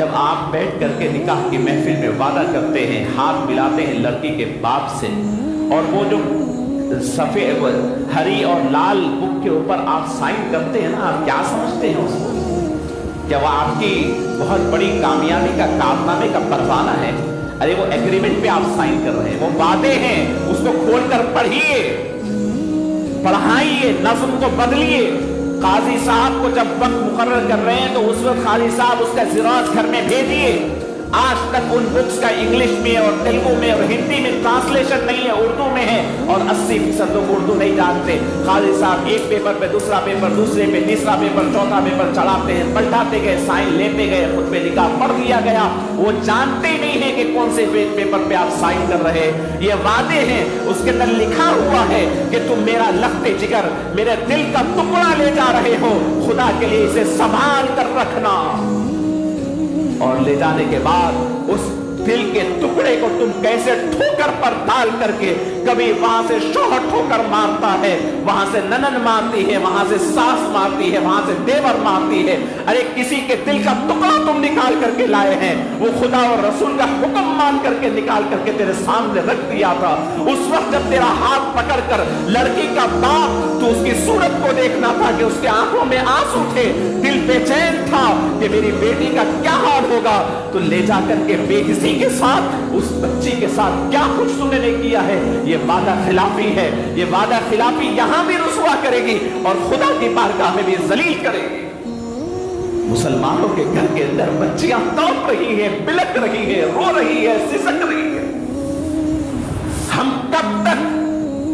جب آپ بیٹھ کر کے نکاح کی محفل میں وعدہ کرتے ہیں، ہاتھ ملاتے ہیں لڑکی کے باپ سے، اور وہ جو سفید ہری اور لال بک کے اوپر آپ سائن کرتے ہیں نا، آپ کیا سمجھتے ہیں اس کو؟ کیا وہ آپ کی بہت بڑی کامیابی کا کارنامے کا پروانہ ہے؟ ارے وہ ایگریمنٹ پہ آپ سائن کر رہے ہیں، وہ وعدے ہیں، اس کو کھول کر پڑھیے، پڑھائیے، نظم کو بدلیے۔ قاضی صاحب کو جب وقت مقرر کر رہے ہیں تو اس وقت قاضی صاحب اس کا زیراکس گھر میں بھیجیے۔ آج تک ان بکس کا انگلش میں اور تیلگو میں اور ہندی میں ٹرانسلیشن نہیں ہے، اردو میں ہے، اور 80% لوگ اردو نہیں جانتے۔ قاضی صاحب ایک پیپر پہ دوسرا پیپر، دوسرے پہ تیسرا پیپر، چوتھا پیپر چڑھاتے ہیں، پلٹاتے گئے، سائن لیتے گئے، خطبہ نکاح پڑھ دیا گیا۔ وہ جانتے نہیں ہیں کہ کون سے پیپر پہ آپ سائن کر رہے ہیں۔ یہ وعدے ہیں، اس کے اندر لکھا ہوا ہے کہ تم میرا لخت جگر، میرے دل کا ٹکڑا لے جا رہے ہو، خدا کے لیے اسے سنبھال کر رکھنا۔ اور لے جانے کے بعد اس دل کے ٹکڑے کو تم کیسے ٹھوکر پر ڈال کر کے، کبھی وہاں سے شوہر ٹھوکر مارتا ہے، وہاں سے ننن مارتی ہے، وہاں سے ساس مارتی ہے، وہاں سے دیور مارتی ہے۔ ارے کسی کے دل کا ٹکڑا تم نکال کر کے لائے ہیں، وہ خدا اور رسول کا حکم مان کر کے نکال کر کے تیرے سامنے رکھ دیا تھا۔ اس وقت جب تیرا ہاتھ پکڑ کر لڑکی کا باپ تو اس کی صورت کو دیکھنا تھا کہ اس کے آنکھوں میں آنسو تھے، دل بے چین تھا کہ میری بیٹی کا کیا حال ہوگا، تو لے جا کر کے بے کسی کے ساتھ، اس بچی کے ساتھ کیا کچھ تم نے کیا ہے۔ یہ وعدہ خلافی ہے، یہ وعدہ خلافی یہاں بھی رسوا کرے گی اور خدا کی بارگاہ میں بھی ذلیل کرے گی۔ مسلمانوں کے گھر کے اندر بچیاں تڑپ رہی ہیں، بلک رہی ہیں، رو رہی ہے، سسک رہی ہے۔ ہم کب تک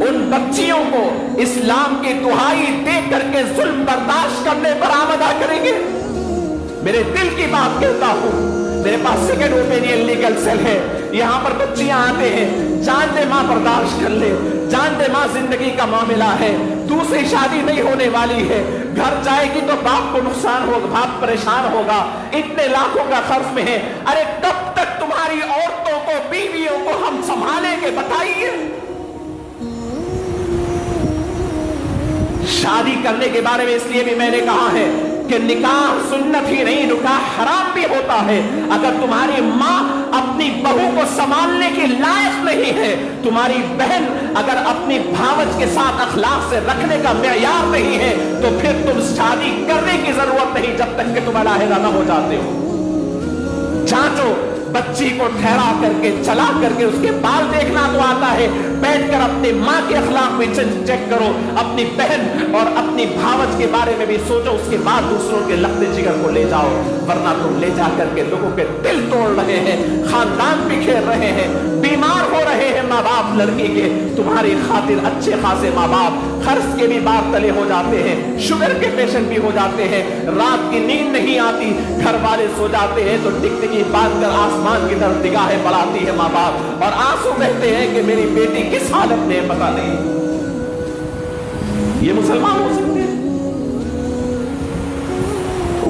ان بچیوں کو اسلام کی دہائی دے کر کے ظلم برداشت کرنے پر آمادہ کریں گے؟ میرے دل کی بات کہتا ہوں، میرے پاس سیکنڈ اوپینین لیگل سیل ہے، یہاں پر بچیاں آتے ہیں، جان دے ماں برداشت کر لے، جان دے ماں زندگی کا معاملہ ہے، دوسری شادی نہیں ہونے والی ہے، گھر جائے گی تو باپ کو نقصان ہوگا، باپ پریشان ہوگا، اتنے لاکھوں کا خرچ میں ہے۔ ارے کب تک تمہاری عورتوں کو، بیویوں کو ہم سنبھالیں گے بتائیے؟ شادی کرنے کے بارے میں اس لیے بھی میں نے کہا ہے کہ نکاح سنت ہی نہیں، نکاح حرام بھی ہوتا ہے۔ اگر تمہاری ماں اپنی بہو کو سنبھالنے کی لائق نہیں ہے، تمہاری بہن اگر اپنی بھاوج کے ساتھ اخلاق سے رکھنے کا معیار نہیں ہے، تو پھر تم شادی کرنے کی ضرورت نہیں جب تک کہ تم علیحدہ نہ ہو جاتے ہو۔ جانچو، بچی کو ٹھہرا کر کے، چلا کر کے، اس کے بال دیکھنا تو آتا ہے، بیٹھ کر اپنے ماں کے اخلاق بھی چیک کرو، اپنی بہن اور اپنی بھاوج کے بارے میں بھی سوچو، اس کے بعد دوسروں کے لخت جگر کو لے جاؤ، ورنہ تم لے جا کر کے لوگوں کے دل توڑ رہے ہیں، خاندان بکھیر رہے ہیں، بیمار ہو رہے ہیں ماں باپ لڑکی کے، تمہاری خاطر اچھے خاصے ماں باپ خرچ کے بھی بار تلے ہو جاتے ہیں، شوگر کے پیشنٹ بھی ہو جاتے ہیں، رات کی نیند نہیں آتی، گھر والے سو جاتے ہیں تو ٹکٹکی باندھ کر آسمان کی طرف نگاہیں بڑھاتی ہے ماں باپ، اور آنسو بہتے ہیں کہ میری بیٹی کس حالت میں پتہ نہیں۔ یہ مسلمان ہو سکتے ہیں؟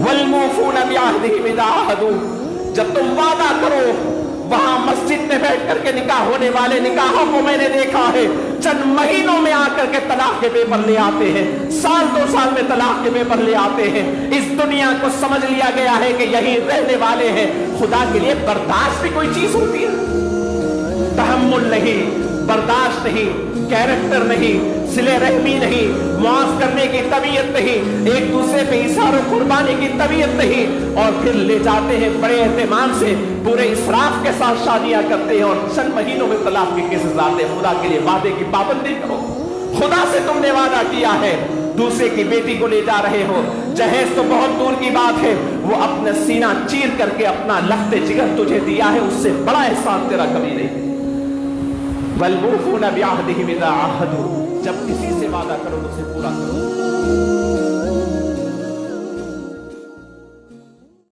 وَالْمُوفُونَ بِعَهْدِهِمْ إِذَا عَاهَدُوا، جب تم وعدہ کرو، وہاں مسجد میں بیٹھ کر کے نکاح ہونے والے نکاحوں کو میں نے دیکھا ہے، چند مہینوں میں آ کر کے طلاق کے پیپر لے آتے ہیں، سال دو سال میں طلاق کے پیپر لے آتے ہیں۔ اس دنیا کو سمجھ لیا گیا ہے کہ یہی رہنے والے ہیں۔ خدا کے لیے برداشت بھی کوئی چیز ہوتی ہے؟ تحمل نہیں، برداشت نہیں، کیریکٹر نہیں، صلہ رحمی نہیں، معاف کرنے کی طبیعت نہیں، ایک دوسرے پہ اثار و قربانی کی طبیعت نہیں، اور پھر لے جاتے ہیں بڑے اہتمام سے، پورے اسراف کے ساتھ شادیاں کرتے ہیں اور چند مہینوں میں طلاق کے کیسز لاتے ہیں۔ خدا کے لیے وعدے کی پابندی کرو۔ خدا سے تم نے وعدہ کیا ہے، دوسرے کی بیٹی کو لے جا رہے ہو، جہیز تو بہت دور کی بات ہے، وہ اپنا سینہ چیر کر کے اپنا لخت جگر تجھے دیا ہے، اس سے بڑا احسان تیرا کبھی نہیں۔ وَالْمُوفُونَ بِعَهْدِهِمْ إِذَا عَاهَدُوا، جب کسی سے وعدہ کرو تو اسے پورا کرو۔